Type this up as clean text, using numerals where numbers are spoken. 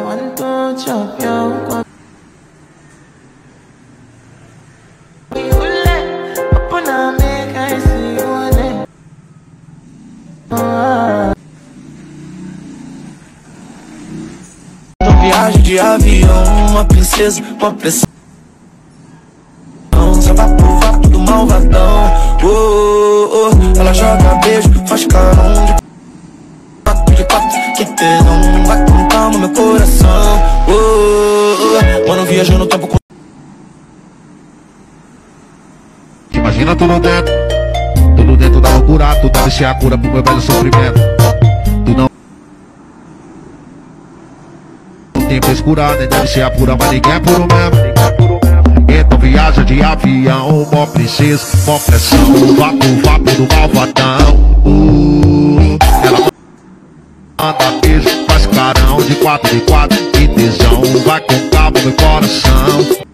want to chop your viagem de avião, uma princesa, uma pressão. Só vai pro vapo do malvadão. Ela joga beijo, faz carão de quatro, que tesão. Vai com calma meu coração. Mano, viajando no tempo com... Imagina tudo dentro da loucura. Tu deve ser a cura pro meu velho sofrimento. Tu não tem frescura, nem deve ser a pura, mas ninguém é puro mesmo. Então viaja de avião, mó princesa, mó pressão. Vapo do malvadão. Ela manda beijo, faz carão de 4 de 4, que tesão. Vai com calma meu coração.